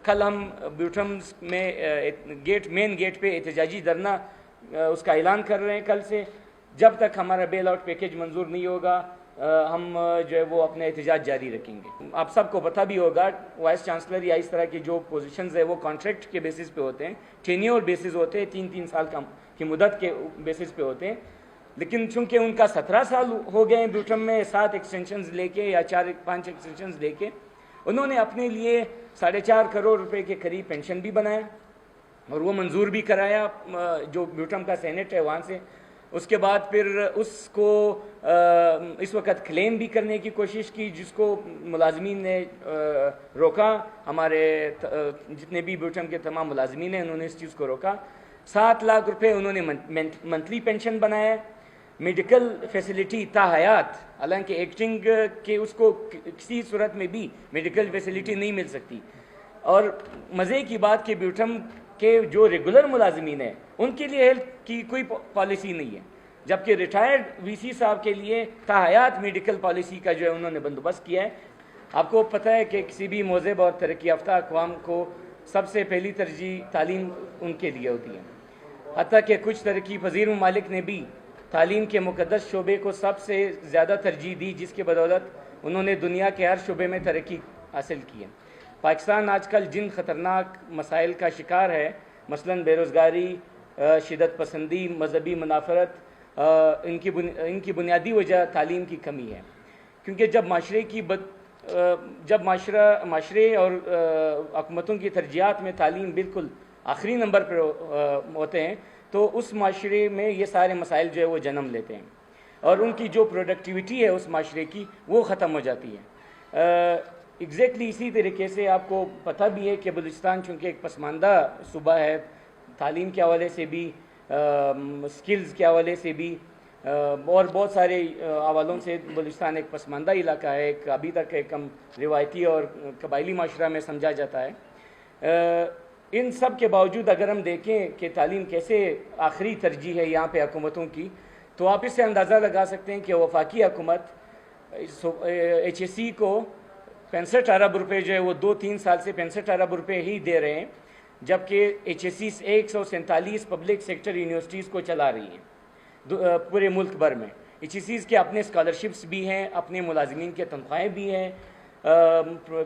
کل ہم بیوٹھمز میں مین گیٹ پہ احتجاجی دھرنا اس کا اعلان کر رہے ہیں کل سے. جب تک ہمارا بیل آؤٹ پیکیج منظور نہیں ہوگا ہم جو ہے وہ اپنے احتجاج جاری رکھیں گے. آپ سب کو پتہ بھی ہوگا وائس چانسلر یا اس طرح کی جو پوزیشنز ہے وہ کانٹریکٹ کے بیسس پہ ہوتے ہیں, ٹینیور بیسس ہوتے ہیں, 3 سال کی مدت کے بیسس پہ ہوتے ہیں. لیکن چونکہ ان کا 17 سال ہو گئے ہیں بیوٹھم میں 7 ایکسٹینشنز لے کے یا 4-5 ایکسٹینشنز لے کے, انہوں نے اپنے لیے 4.5 کروڑ روپے کے قریب پینشن بھی بنایا اور وہ منظور بھی کرایا جو بیوٹھم کا سینٹ ہے وہاں سے. اس کے بعد پھر اس کو اس وقت کلیم بھی کرنے کی کوشش کی جس کو ملازمین نے روکا. ہمارے جتنے بھی بیوٹھم کے تمام ملازمین ہیں انہوں نے اس چیز کو روکا. 7 لاکھ روپے انہوں نے منتھلی پینشن بنایا. میڈیکل فیسلٹی تا حیات, حالانکہ ایکٹنگ کے اس کو کسی صورت میں بھی میڈیکل فیسلٹی نہیں مل سکتی. اور مزے کی بات کہ بیوٹھم کے جو ریگولر ملازمین ہیں ان کے لیے ہیلتھ کی کوئی پالیسی نہیں ہے, جبکہ ریٹائرڈ وی سی صاحب کے لیے تا حیات میڈیکل پالیسی کا جو ہے انہوں نے بندوبست کیا ہے. آپ کو پتہ ہے کہ کسی بھی مہذب اور ترقی یافتہ اقوام کو سب سے پہلی ترجیح تعلیم ان کے لیے ہوتی ہے. حتیٰ کہ کچھ ترقی پذیر ممالک نے بھی تعلیم کے مقدس شعبے کو سب سے زیادہ ترجیح دی, جس کی بدولت انہوں نے دنیا کے ہر شعبے میں ترقی حاصل کی ہے. پاکستان آج کل جن خطرناک مسائل کا شکار ہے, مثلاً بے روزگاری, شدت پسندی, مذہبی منافرت, ان کی بنیادی وجہ تعلیم کی کمی ہے. کیونکہ جب معاشرے اور حکومتوں کی ترجیحات میں تعلیم بالکل آخری نمبر پر ہوتے ہیں تو اس معاشرے میں یہ سارے مسائل جو ہے وہ جنم لیتے ہیں اور ان کی جو پروڈکٹیوٹی ہے اس معاشرے کی وہ ختم ہو جاتی ہے. ایگزیکٹلی اسی طریقے سے آپ کو پتہ بھی ہے کہ بلوچستان چونکہ ایک پسماندہ صوبہ ہے, تعلیم کے حوالے سے بھی, سکلز کے حوالے سے بھی اور بہت سارے حوالوں سے بلوچستان ایک پسماندہ علاقہ ہے, ایک ابھی تک ایک روایتی اور قبائلی معاشرہ میں سمجھا جاتا ہے. ان سب کے باوجود اگر ہم دیکھیں کہ تعلیم کیسے آخری ترجیح ہے یہاں پہ حکومتوں کی, تو آپ اس سے اندازہ لگا سکتے ہیں کہ وفاقی حکومت ایچ ایس سی کو 65 ارب روپے جو ہے وہ 2-3 سال سے 65 ارب روپے ہی دے رہے ہیں, جبکہ H S C 147 public sector universities کو چلا رہی ہیں پورے ملک بھر میں. ایچ ایس سیز کے اپنے اسکالرشپس بھی ہیں, اپنے ملازمین کے تنخواہیں بھی ہیں,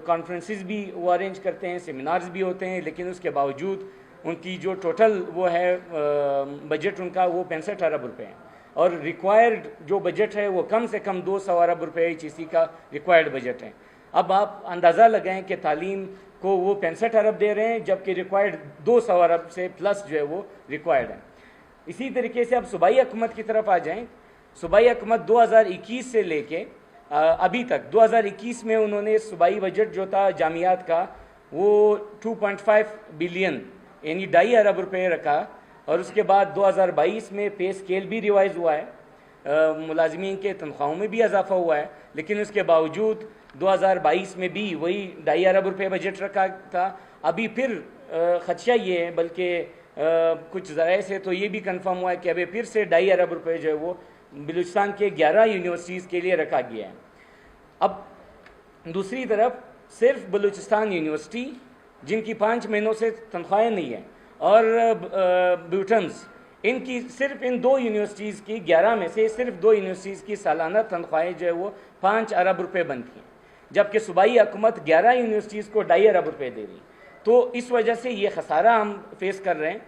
کانفرنسز بھی وہ ارینج کرتے ہیں, سیمینارز بھی ہوتے ہیں, لیکن اس کے باوجود ان کی جو ٹوٹل وہ ہے بجٹ ان کا وہ 65 ارب روپے ہیں اور ریکوائرڈ جو بجٹ ہے وہ کم سے کم 200 ارب روپے ایچ ایس سی کا ریکوائرڈ بجٹ ہے. اب آپ اندازہ لگائیں کہ تعلیم کو وہ 65 ارب دے رہے ہیں جبکہ ریکوائرڈ 200 ارب سے پلس جو ہے وہ ریکوائرڈ ہے. اسی طریقے سے اب صوبائی حکومت کی طرف آ جائیں. صوبائی حکومت 2021 سے لے کے ابھی تک 2021 میں انہوں نے صوبائی بجٹ جو تھا جامعات کا وہ 2.5 بلین یعنی 2.5 ارب روپے رکھا, اور اس کے بعد 2022 میں پے اسکیل بھی ریوائز ہوا ہے, ملازمین کے تنخواہوں میں بھی اضافہ ہوا ہے, لیکن اس کے باوجود 2022 میں بھی وہی 2.5 ارب روپے بجٹ رکھا تھا. ابھی پھر خدشہ یہ ہے, بلکہ کچھ ذرائع سے تو یہ بھی کنفرم ہوا ہے کہ ابھی پھر سے 2.5 ارب روپے جو ہے وہ بلوچستان کے 11 یونیورسٹیز کے لیے رکھا گیا ہے. اب دوسری طرف صرف بلوچستان یونیورسٹی جن کی 5 مہینوں سے تنخواہیں نہیں ہیں اور بیوٹھمز, ان کی صرف ان 2 یونیورسٹیز کی 11 میں سے صرف 2 یونیورسٹیز کی سالانہ تنخواہیں جو ہے وہ 5 ارب روپے بنتی ہیں, جبکہ صوبائی حکومت 11 یونیورسٹیز کو 2.5 ارب روپے دے رہی. تو اس وجہ سے یہ خسارہ ہم فیس کر رہے ہیں.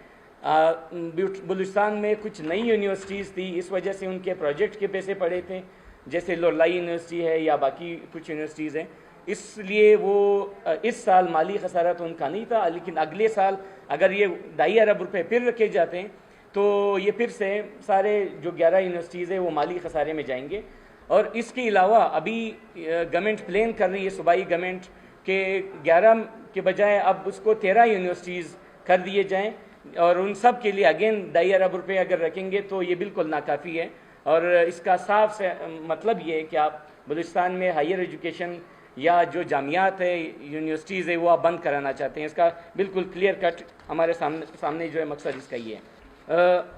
بلوچستان میں کچھ نئی یونیورسٹیز تھی, اس وجہ سے ان کے پروجیکٹ کے پیسے پڑے تھے, جیسے لولائی یونیورسٹی ہے یا باقی کچھ یونیورسٹیز ہیں, اس لیے وہ اس سال مالی خسارہ تو ان کا نہیں تھا, لیکن اگلے سال اگر یہ 2.5 ارب روپے پھر رکھے جاتے ہیں تو یہ پھر سے سارے جو 11 یونیورسٹیز ہیں وہ مالی خسارے میں جائیں گے. اور اس کے علاوہ ابھی گورنمنٹ پلان کر رہی ہے, صوبائی گورنمنٹ, کہ 11 کے بجائے اب اس کو 13 یونیورسٹیز کر دیے جائیں, اور ان سب کے لیے اگین 2.5 ارب روپے اگر رکھیں گے تو یہ بالکل ناکافی ہے. اور اس کا صاف سے مطلب یہ ہے کہ آپ بلوچستان میں ہائیر ایجوکیشن یا جو جامعات ہے, یونیورسٹیز ہے, وہ آپ بند کرانا چاہتے ہیں. اس کا بالکل کلیئر کٹ ہمارے سامنے جو ہے مقصد اس کا یہ ہے.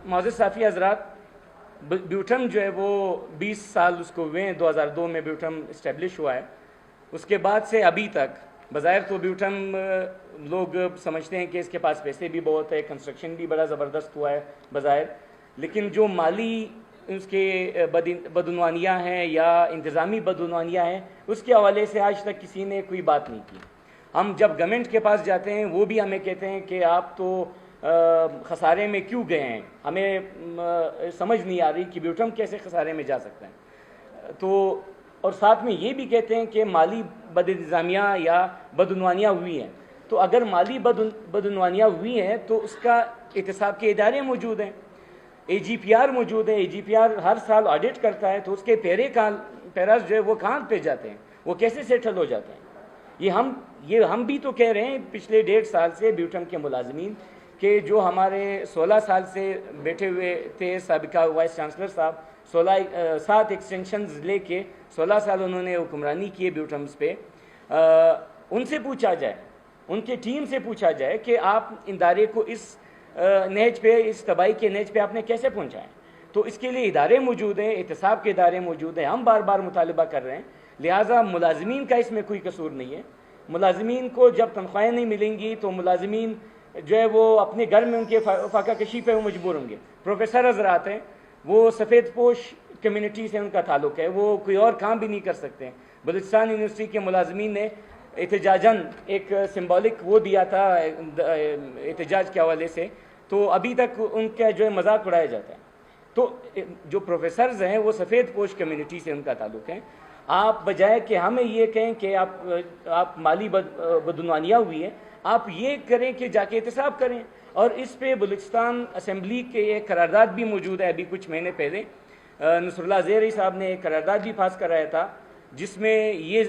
معزز صحافی حضرات, بیوٹھم جو ہے وہ 20 سال اس کو ہوئے ہیں, 2002 میں بیوٹھم اسٹیبلش ہوا ہے. اس کے بعد سے ابھی تک بظاہر تو بیوٹھم لوگ سمجھتے ہیں کہ اس کے پاس پیسے بھی بہت ہے, کنسٹرکشن بھی بڑا زبردست ہوا ہے بظاہر, لیکن جو مالی اس کے بدعنوانیاں ہیں یا انتظامی بدعنوانیاں ہیں, اس کے حوالے سے آج تک کسی نے کوئی بات نہیں کی. ہم جب گورنمنٹ کے پاس جاتے ہیں وہ بھی ہمیں کہتے ہیں کہ آپ تو خسارے میں کیوں گئے ہیں, ہمیں سمجھ نہیں آ رہی کہ بیوٹم کیسے خسارے میں جا سکتا ہے. تو اور ساتھ میں یہ بھی کہتے ہیں کہ مالی بد انتظامیہ یا بدعنوانیاں ہوئی ہیں. تو اگر مالی بدعنوانیاں ہوئی ہیں تو اس کا احتساب کے ادارے موجود ہیں, اے جی پی آر موجود ہے, اے جی پی آر ہر سال آڈٹ کرتا ہے, تو اس کے پیراز جو ہے وہ کہاں پہ جاتے ہیں, وہ کیسے سیٹل ہو جاتے ہیں. یہ ہم بھی تو کہہ رہے ہیں پچھلے 1.5 سال سے بیوٹم کے ملازمین کہ جو ہمارے 16 سال سے بیٹھے ہوئے تھے, سابقہ وائس چانسلر صاحب 7 ایکسٹینشنز لے کے 16 سال انہوں نے حکمرانی کی بیوٹمز پہ, ان سے پوچھا جائے, ان کے ٹیم سے پوچھا جائے کہ آپ ادارے کو اس نہج پہ, اس تباہی کے نہج پہ آپ نے کیسے پہنچائیں. تو اس کے لیے ادارے موجود ہیں, احتساب کے ادارے موجود ہیں, ہم بار بار مطالبہ کر رہے ہیں. لہٰذا ملازمین کا اس میں کوئی قصور نہیں ہے. ملازمین کو جب تنخواہیں نہیں ملیں گی تو ملازمین جو ہے وہ اپنے گھر میں ان کے فاقہ کشی پہ وہ مجبور ہوں گے. پروفیسر حضرات ہیں, وہ سفید پوش کمیونٹی سے ان کا تعلق ہے, وہ کوئی اور کام بھی نہیں کر سکتے. بلوچستان یونیورسٹی کے ملازمین نے احتجاجاً ایک سمبولک وہ دیا تھا احتجاج کے حوالے سے, تو ابھی تک ان کا جو ہے مذاق اڑایا جاتا ہے. تو جو پروفیسرز ہیں وہ سفید پوش کمیونٹی سے ان کا تعلق ہے. آپ بجائے کہ ہمیں یہ کہیں کہ آپ مالی بدعنوانیاں ہوئی ہیں, آپ یہ کریں کہ جا کے احتساب کریں. اور اس پہ بلوچستان اسمبلی کے ایک قرارداد بھی موجود ہے. ابھی کچھ مہینے پہلے نصر اللہ زیرعی صاحب نے ایک قرارداد بھی پاس کرایا تھا جس میں یہ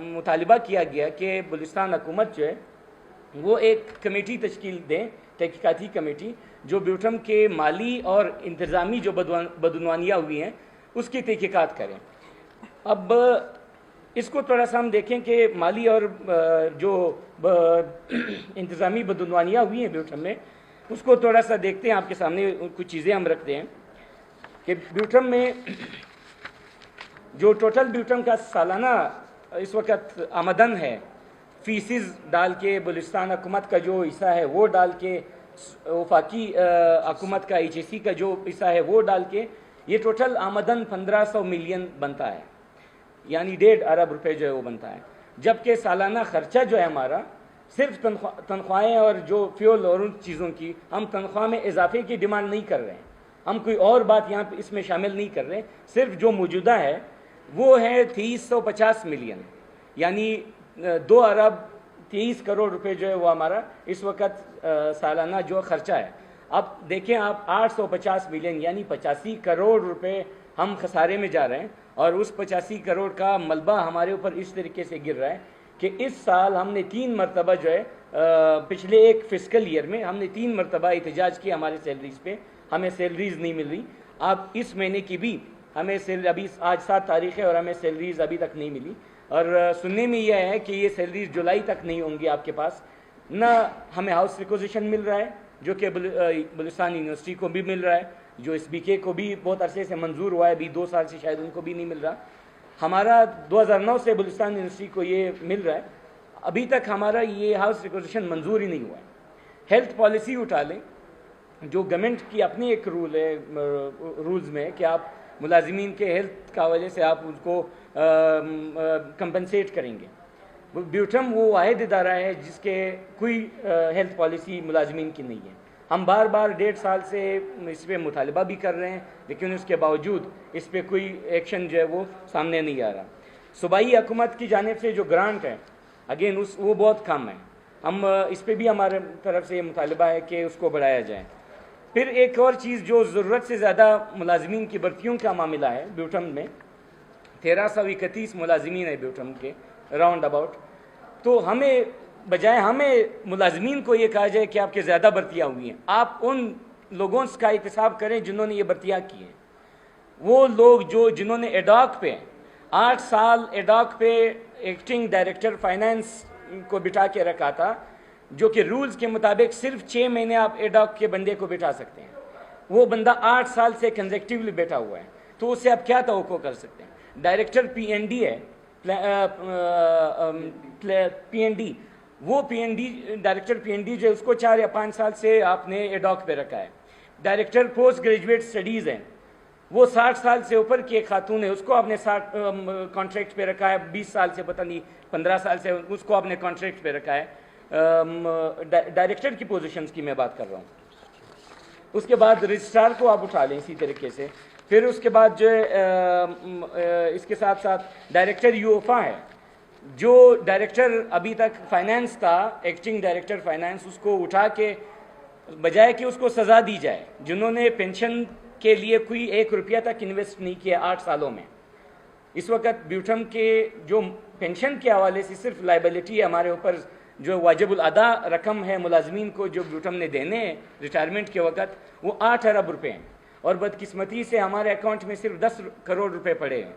مطالبہ کیا گیا کہ بلوچستان حکومت جو ہے وہ ایک کمیٹی تشکیل دیں, تحقیقاتی کمیٹی, جو بیوٹم کے مالی اور انتظامی جو بدعنوانیاں ہوئی ہیں اس کی تحقیقات کریں. اب اس کو تھوڑا سا ہم دیکھیں کہ مالی اور جو انتظامی بدعنوانیاں ہوئی ہیں بیوٹم میں, اس کو تھوڑا سا دیکھتے ہیں. آپ کے سامنے کچھ چیزیں ہم رکھتے ہیں کہ بیوٹم میں جو ٹوٹل بیوٹم کا سالانہ اس وقت آمدن ہے, فیسز ڈال کے بلوچستان حکومت کا جو حصہ ہے وہ ڈال کے, وفاقی حکومت کا ایچ اے سی کا جو حصہ ہے وہ ڈال کے, یہ ٹوٹل آمدن 1500 ملین بنتا ہے, یعنی 1.5 ارب روپے جو ہے وہ بنتا ہے. جبکہ سالانہ خرچہ جو ہے ہمارا صرف تنخواہیں اور جو فیول اور ان چیزوں کی, ہم تنخواہ میں اضافے کی ڈیمانڈ نہیں کر رہے ہیں, ہم کوئی اور بات یہاں پہ اس میں شامل نہیں کر رہے. صرف جو موجودہ ہے وہ ہے 350 ملین, یعنی 2 ارب 23 کروڑ روپے جو ہے وہ ہمارا اس وقت سالانہ جو خرچہ ہے. اب دیکھیں آپ 850 ملین یعنی 85 کروڑ روپے ہم خسارے میں جا رہے ہیں, اور اس 85 کروڑ کا ملبہ ہمارے اوپر اس طریقے سے گر رہا ہے کہ اس سال ہم نے 3 مرتبہ جو ہے پچھلے ایک فسکل ایئر میں ہم نے 3 مرتبہ احتجاج کیا ہمارے سیلریز پہ, ہمیں سیلریز نہیں مل رہی. آپ اس مہینے کی بھی ہمیں ابھی آج 7 تاریخ ہے اور ہمیں سیلریز ابھی تک نہیں ملی, اور سننے میں یہ ہے کہ یہ سیلریز جولائی تک نہیں ہوں گی آپ کے پاس. نہ ہمیں ہاؤس ریکوزیشن مل رہا ہے جو کہ بلوچستان یونیورسٹی کو بھی مل رہا ہے, جو ایس بی کے کو بھی بہت عرصے سے منظور ہوا ہے, ابھی 2 سال سے شاید ان کو بھی نہیں مل رہا. ہمارا 2009 سے بلوچستان یونیورسٹی کو یہ مل رہا ہے, ابھی تک ہمارا یہ ہاؤس ریکوزیشن منظور ہی نہیں ہوا ہے. ہیلتھ پالیسی اٹھا لیں, جو گورنمنٹ کی اپنی ایک رول ہے, رولز میں کہ آپ ملازمین کے ہیلتھ کا وجہ سے آپ ان کو کمپنسیٹ کریں گے. بیوٹم وہ واحد ادارہ ہے جس کے کوئی ہیلتھ پالیسی ملازمین کی نہیں ہے. ہم بار بار 1.5 سال سے اس پہ مطالبہ بھی کر رہے ہیں, لیکن اس کے باوجود اس پہ کوئی ایکشن جو ہے وہ سامنے نہیں آ رہا. صوبائی حکومت کی جانب سے جو گرانٹ ہے اگین وہ بہت کم ہے. ہم اس پہ بھی ہمارے طرف سے یہ مطالبہ ہے کہ اس کو بڑھایا جائے. پھر ایک اور چیز جو ضرورت سے زیادہ ملازمین کی بھرتیوں کا معاملہ ہے بیوٹم میں, 1331 ملازمین ہیں بیوٹم کے راؤنڈ اباؤٹ. تو ہمیں ملازمین کو یہ کہا جائے کہ آپ کے زیادہ بھرتیاں ہوئی ہیں, آپ ان لوگوں کا احتساب کریں جنہوں نے یہ بھرتیاں کی ہیں. وہ لوگ جنہوں نے ایڈاک پہ 8 سال ایڈاک پہ ایکٹنگ ڈائریکٹر فائنانس کو بٹھا کے رکھا تھا, جو کہ رولز کے مطابق صرف 6 مہینے آپ ایڈاک کے بندے کو بٹھا سکتے ہیں, وہ بندہ 8 سال سے کنزیکٹیولی بیٹھا ہوا ہے, تو اس سے آپ کیا توقع کر سکتے ہیں. ڈائریکٹر پی این ڈی ہے, پی این ڈی وہ P N D director P N D جو ہے اس کو 4 یا 5 سال سے آپ نے ایڈاک پہ رکھا ہے. ڈائریکٹر پوسٹ گریجویٹ اسٹڈیز ہیں وہ 60 سال سے اوپر کی ایک خاتون ہے, اس کو آپ نے کانٹریکٹ پہ رکھا ہے. 20 سال سے پتہ نہیں 15 سال سے اس کو آپ نے کانٹریکٹ پہ رکھا ہے. ڈائریکٹر کی پوزیشنز کی میں بات کر رہا ہوں. اس کے بعد رجسٹرار کو آپ اٹھا لیں اسی طریقے سے. پھر اس کے بعد جو ہے اس کے ساتھ ساتھ ڈائریکٹر یوفا ہے, جو ڈائریکٹر ابھی تک فائنانس تھا, ایکٹنگ ڈائریکٹر فائنانس, اس کو اٹھا کے بجائے کہ اس کو سزا دی جائے, جنہوں نے پینشن کے لیے کوئی 1 روپیہ تک انویسٹ نہیں کیا 8 سالوں میں. اس وقت بیوٹھم کے جو پینشن کے حوالے سے صرف لائبلٹی ہے ہمارے اوپر, جو واجب الادا رقم ہے ملازمین کو جو بیوٹھم نے دینے ہیں ریٹائرمنٹ کے وقت, وہ 8 ارب روپے ہیں, اور بدقسمتی سے ہمارے اکاؤنٹ میں صرف 10 کروڑ روپے پڑے ہیں.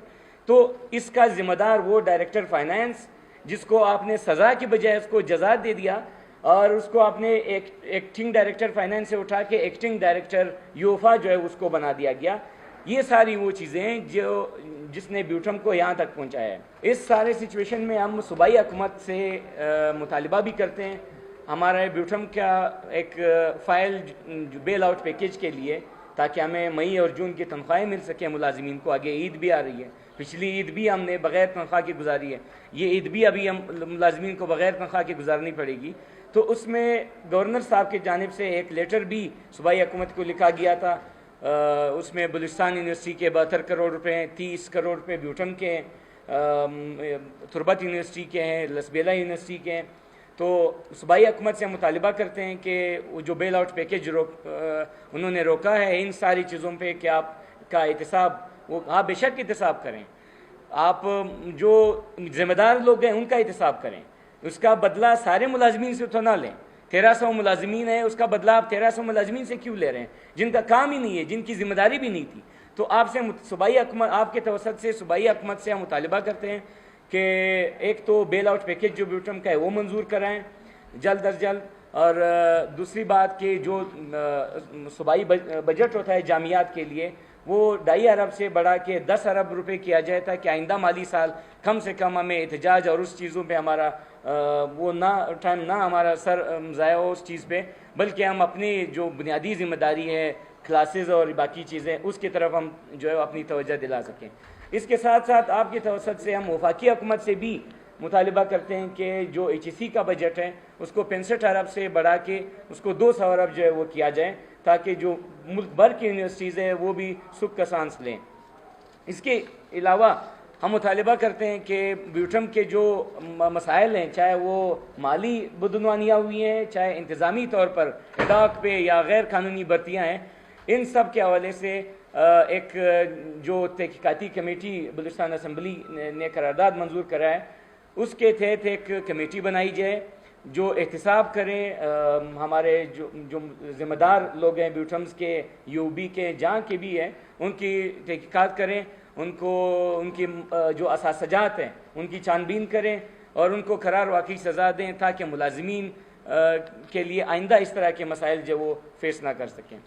تو اس کا ذمہ دار وہ ڈائریکٹر فائنانس جس کو آپ نے سزا کی بجائے اس کو جزا دے دیا, اور اس کو آپ نے ایکٹنگ ڈائریکٹر فائنانس سے اٹھا کے ایکٹنگ ڈائریکٹر یوفا جو ہے اس کو بنا دیا گیا. یہ ساری وہ چیزیں ہیں جس نے بیوٹھم کو یہاں تک پہنچایا ہے. اس سارے سچویشن میں ہم صوبائی حکومت سے مطالبہ بھی کرتے ہیں ہمارے بیوٹھم کا ایک فائل بیل آؤٹ پیکیج کے لیے, تاکہ ہمیں مئی اور جون کی تنخواہیں مل سکیں ملازمین کو. آگے عید بھی آ رہی ہے, پچھلی عید بھی ہم نے بغیر تنخواہ کے گزاری ہے, یہ عید بھی ابھی ہم ملازمین کو بغیر تنخواہ کے گزارنی پڑے گی. تو اس میں گورنر صاحب کی جانب سے ایک لیٹر بھی صوبائی حکومت کو لکھا گیا تھا. اس میں بلوچستان یونیورسٹی کے 72 کروڑ روپے ہیں, 30 کروڑ روپے بیوٹھم کے ہیں, تربت یونیورسٹی کے ہیں, لسبیلا یونیورسٹی کے ہیں. تو صوبائی حکومت سے ہم مطالبہ کرتے ہیں کہ وہ جو بیل آؤٹ پیکیج انہوں نے روکا ہے, ان ساری چیزوں پہ کہ آپ کا احتساب, وہ ہاں بے شک احتساب کریں, آپ جو ذمہ دار لوگ ہیں ان کا احتساب کریں. اس کا بدلہ سارے ملازمین سے تو نہ لیں. 1300 ملازمین ہیں, اس کا بدلہ آپ 1300 ملازمین سے کیوں لے رہے ہیں جن کا کام ہی نہیں ہے, جن کی ذمہ داری بھی نہیں تھی. تو آپ سے صوبائی حکومت, آپ کے توسط سے صوبائی حکومت سے ہم مطالبہ کرتے ہیں کہ ایک تو بیل آؤٹ پیکیج جو بیوٹھم کا ہے وہ منظور کرائیں جلد از جلد, اور دوسری بات کہ جو صوبائی بجٹ ہوتا ہے جامعات کے لیے وہ 2.5 ارب سے بڑھا کے 10 ارب روپے کیا جائے, تاکہ آئندہ مالی سال کم سے کم ہمیں احتجاج اور اس چیزوں پہ ہمارا وہ نہ ٹائم نہ ہمارا سر ضائع ہو اس چیز پہ, بلکہ ہم اپنی جو بنیادی ذمہ داری ہے کلاسز اور باقی چیزیں اس کی طرف ہم جو ہے اپنی توجہ دلا سکیں. اس کے ساتھ ساتھ آپ کی توسط سے ہم وفاقی حکومت سے بھی مطالبہ کرتے ہیں کہ جو ایچ ای سی کا بجٹ ہے اس کو 65 ارب سے بڑھا کے اس کو 200 ارب جو ہے وہ کیا جائے, تاکہ جو ملک بھر کی یونیورسٹیز ہیں وہ بھی سکھ کا سانس لیں. اس کے علاوہ ہم مطالبہ کرتے ہیں کہ بیوٹھم کے جو مسائل ہیں, چاہے وہ مالی بدعنوانیاں ہوئی ہیں, چاہے انتظامی طور پر اڈاک پہ یا غیر قانونی بھرتیاں ہیں, ان سب کے حوالے سے ایک جو تحقیقاتی کمیٹی بلوچستان اسمبلی نے قرارداد منظور کرا ہے, اس کے تحت ایک کمیٹی بنائی جائے جو احتساب کریں. ہمارے جو ذمہ دار لوگ ہیں بیوٹھمز کے, یو بی کے, جہاں کے بھی ہیں, ان کی تحقیقات کریں, ان کو ان کی جو اساسجات ہیں ان کی چھان بین کریں اور ان کو قرار واقعی سزا دیں, تاکہ ملازمین کے لیے آئندہ اس طرح کے مسائل جو وہ فیس نہ کر سکیں.